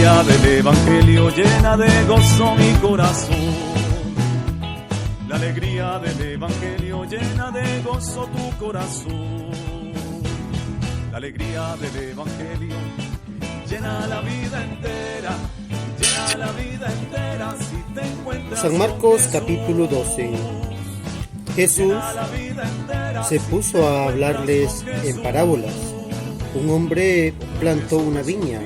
alegría del Evangelio llena de gozo mi corazón. La alegría del Evangelio llena de gozo tu corazón. La alegría del Evangelio llena la vida entera, llena la vida entera si te encuentras. San Marcos capítulo 12. Jesús se puso a hablarles en parábolas. Un hombre plantó una viña,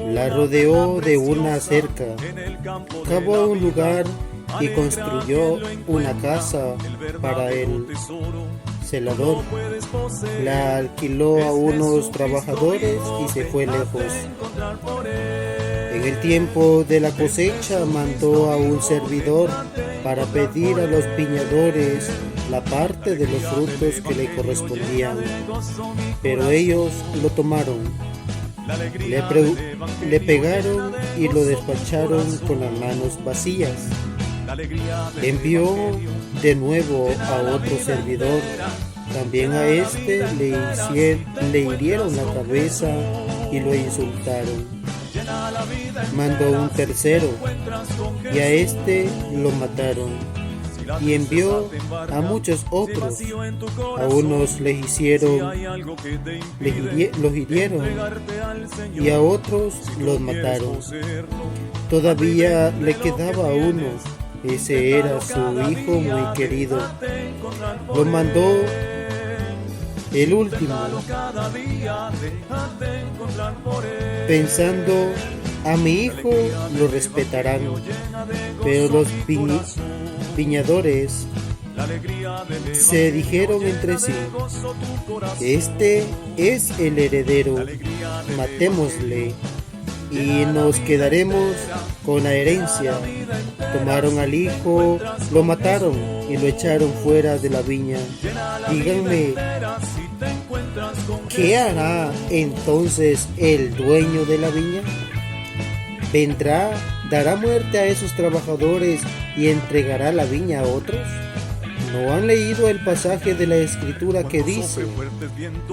la rodeó de una cerca, cavó un lugar y construyó una casa para el celador. La alquiló a unos trabajadores y se fue lejos. En el tiempo de la cosecha mandó a un servidor para pedir a los viñadores la parte de los frutos que le correspondían, pero ellos lo tomaron, le pegaron y lo despacharon con las manos vacías. Envió de nuevo a otro servidor, también a este le hirieron la cabeza y lo insultaron. Mandó un tercero y a este lo mataron, y envió a muchos otros. A unos los hirieron y a otros los mataron. Todavía le quedaba uno, ese era su hijo muy querido. Lo mandó el último, pensando: a mi hijo lo respetarán. Pero los viñadores se dijeron entre sí: este es el heredero, matémosle y nos quedaremos con la herencia. Tomaron al hijo, lo mataron y lo echaron fuera de la viña. Díganme, ¿qué hará entonces el dueño de la viña? ¿Vendrá, dará muerte a esos trabajadores y entregará la viña a otros? ¿No han leído el pasaje de la Escritura que dice: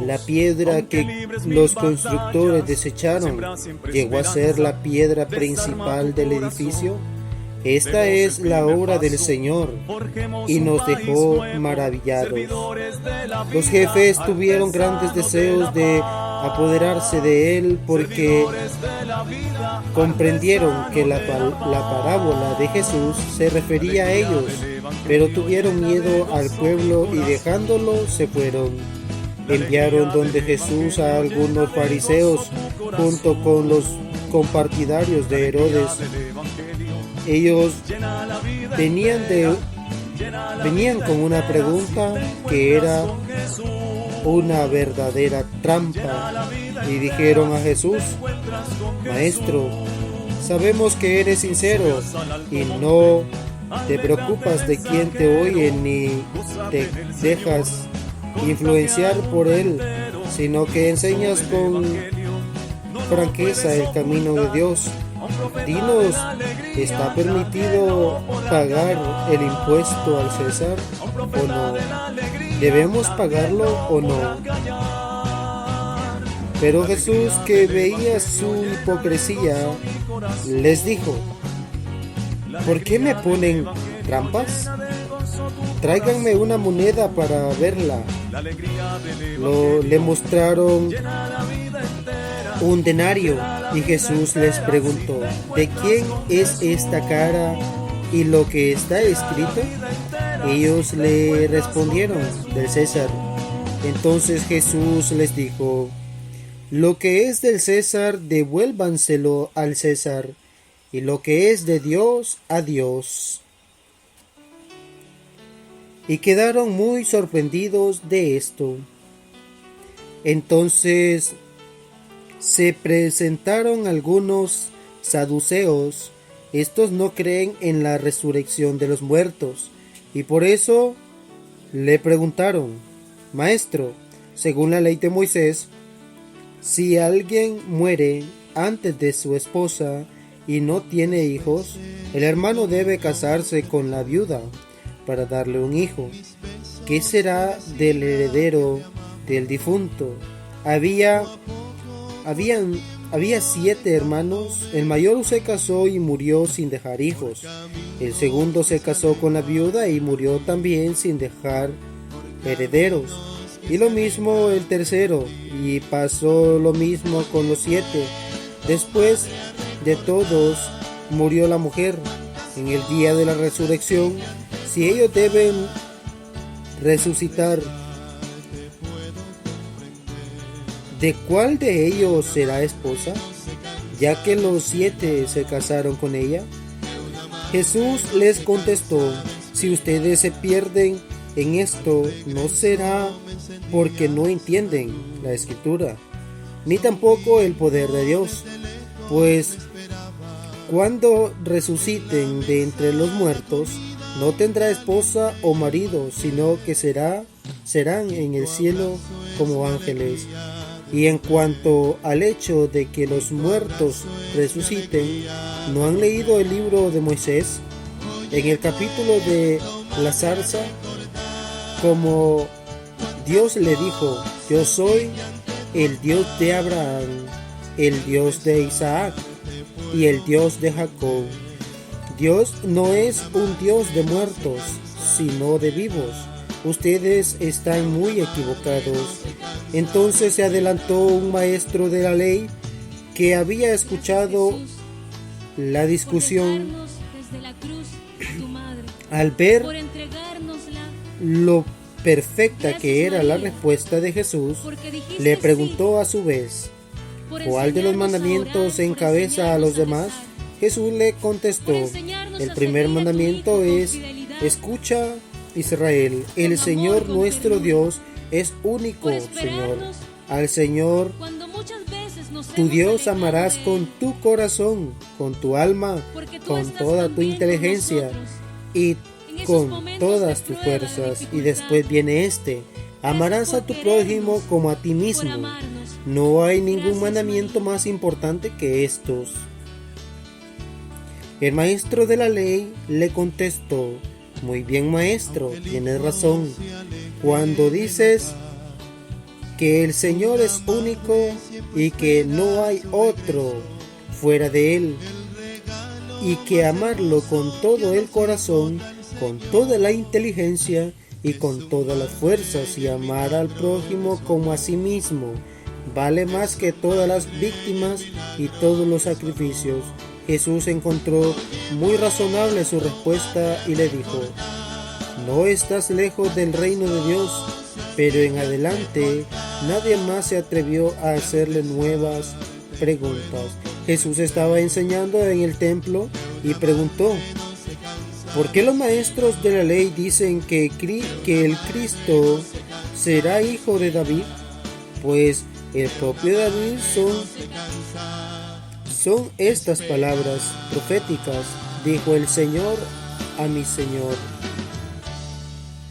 la piedra que los constructores desecharon llegó a ser la piedra principal del edificio? Esta es la obra del Señor, y nos dejó maravillados. Los jefes tuvieron grandes deseos de apoderarse de él porque comprendieron que la parábola de Jesús se refería a ellos, pero tuvieron miedo al pueblo y dejándolo se fueron. Enviaron donde Jesús a algunos fariseos junto con los compartidarios de Herodes. Ellos venían con una pregunta que era una verdadera trampa y dijeron a Jesús: Maestro, sabemos que eres sincero y no te preocupas de quién te oye ni te dejas influenciar por él, sino que enseñas con franqueza el camino de Dios. Dinos, ¿está permitido pagar el impuesto al César o no? ¿Debemos pagarlo o no? Pero Jesús, que veía su hipocresía, les dijo: ¿por qué me ponen trampas? Tráiganme una moneda para verla. Le mostraron un denario y Jesús les preguntó: ¿de quién es esta cara y lo que está escrito? Ellos le respondieron: del César. Entonces Jesús les dijo: lo que es del César, devuélvanselo al César, y lo que es de Dios, a Dios. Y quedaron muy sorprendidos de esto. Entonces se presentaron algunos saduceos. Estos no creen en la resurrección de los muertos, y por eso le preguntaron: Maestro, según la ley de Moisés, si alguien muere antes de su esposa y no tiene hijos, el hermano debe casarse con la viuda para darle un hijo. ¿Qué será del heredero del difunto? Habían había 7 hermanos. El mayor se casó y murió sin dejar hijos. El segundo se casó con la viuda y murió también sin dejar herederos. Y lo mismo el tercero, y pasó lo mismo con los 7. Después de todos murió la mujer. En el día de la resurrección, si ellos deben resucitar, ¿de cuál de ellos será esposa? Ya que los 7 se casaron con ella. Jesús les contestó: si ustedes se pierden en esto, no será porque no entienden la Escritura, ni tampoco el poder de Dios. Pues cuando resuciten de entre los muertos, no tendrá esposa o marido, sino que serán en el cielo como ángeles. Y en cuanto al hecho de que los muertos resuciten, ¿no han leído el libro de Moisés? En el capítulo de la zarza, como Dios le dijo: yo soy el Dios de Abraham, el Dios de Isaac y el Dios de Jacob. Dios no es un Dios de muertos, sino de vivos. Ustedes están muy equivocados. Entonces se adelantó un maestro de la ley que había escuchado la discusión. Al ver lo perfecta que era la respuesta de Jesús, le preguntó a su vez: ¿cuál de los mandamientos encabeza a los demás? Jesús le contestó: el primer mandamiento es: escucha, Israel, el Señor nuestro Dios es único Señor. Al Señor tu Dios amarás con tu corazón, con tu alma, con toda tu inteligencia y con todas tus fuerzas. Y después viene amarás a tu prójimo como a ti mismo. No hay ningún mandamiento más importante que estos. El maestro de la ley le contestó: muy bien, maestro, tienes razón cuando dices que el Señor es único y que no hay otro fuera de Él, y que amarlo con todo el corazón, con toda la inteligencia y con todas las fuerzas, y amar al prójimo como a sí mismo, vale más que todas las víctimas y todos los sacrificios. Jesús encontró muy razonable su respuesta y le dijo: no estás lejos del reino de Dios. Pero en adelante nadie más se atrevió a hacerle nuevas preguntas. Jesús estaba enseñando en el templo y preguntó: ¿por qué los maestros de la ley dicen que el Cristo será hijo de David? Pues el propio David son estas palabras proféticas: dijo el Señor a mi Señor: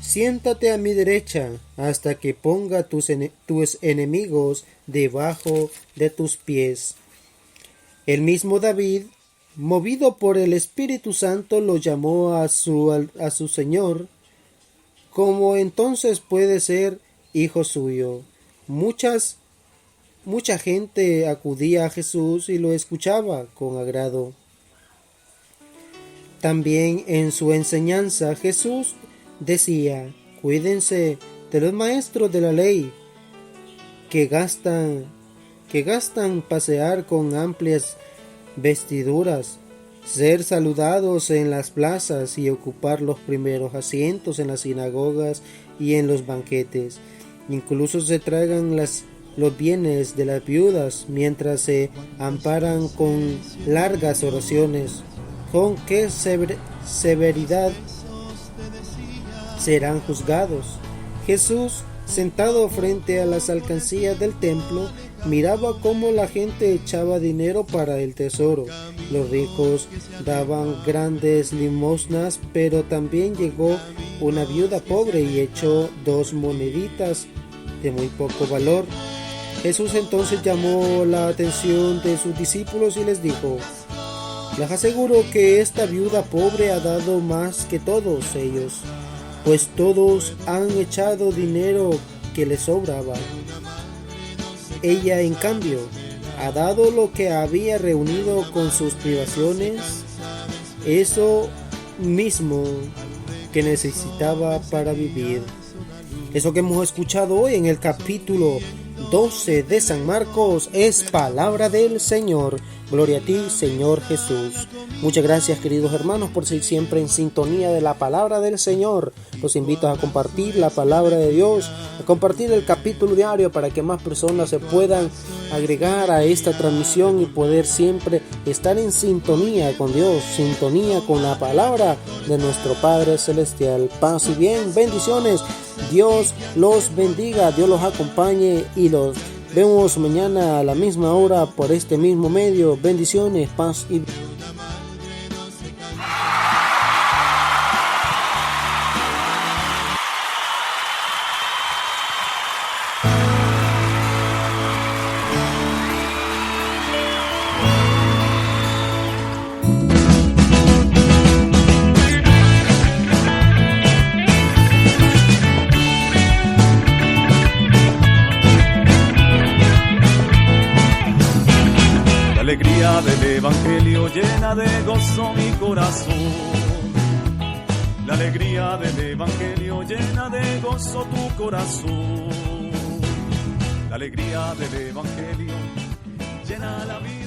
siéntate a mi derecha hasta que ponga tus enemigos debajo de tus pies. El mismo David, movido por el Espíritu Santo, lo llamó a su Señor. ¿Cómo entonces puede ser hijo suyo? Mucha gente acudía a Jesús y lo escuchaba con agrado. También en su enseñanza Jesús decía: cuídense de los maestros de la ley que gastan pasear con amplias vestiduras, ser saludados en las plazas y ocupar los primeros asientos en las sinagogas y en los banquetes. Incluso se tragan los bienes de las viudas mientras se amparan con largas oraciones. ¿Con qué severidad serán juzgados? Jesús, sentado frente a las alcancías del templo, miraba cómo la gente echaba dinero para el tesoro. Los ricos daban grandes limosnas, pero también llegó una viuda pobre y echó 2 moneditas de muy poco valor. Jesús entonces llamó la atención de sus discípulos y les dijo: les aseguro que esta viuda pobre ha dado más que todos ellos, pues todos han echado dinero que les sobraba. Ella, en cambio, ha dado lo que había reunido con sus privaciones, eso mismo que necesitaba para vivir. Eso que hemos escuchado hoy en el capítulo 12 de San Marcos es palabra del Señor. Gloria a ti, Señor Jesús. Muchas gracias, queridos hermanos, por ser siempre en sintonía de la palabra del Señor. Los invito a compartir la palabra de Dios, a compartir el capítulo diario para que más personas se puedan agregar a esta transmisión y poder siempre estar en sintonía con Dios, sintonía con la palabra de nuestro Padre Celestial. Paz y bien, bendiciones. Dios los bendiga, Dios los acompañe y los vemos mañana a la misma hora por este mismo medio. Bendiciones, paz y bien. La alegría del Evangelio llena de gozo mi corazón. La alegría del Evangelio llena de gozo tu corazón. La alegría del Evangelio llena la vida.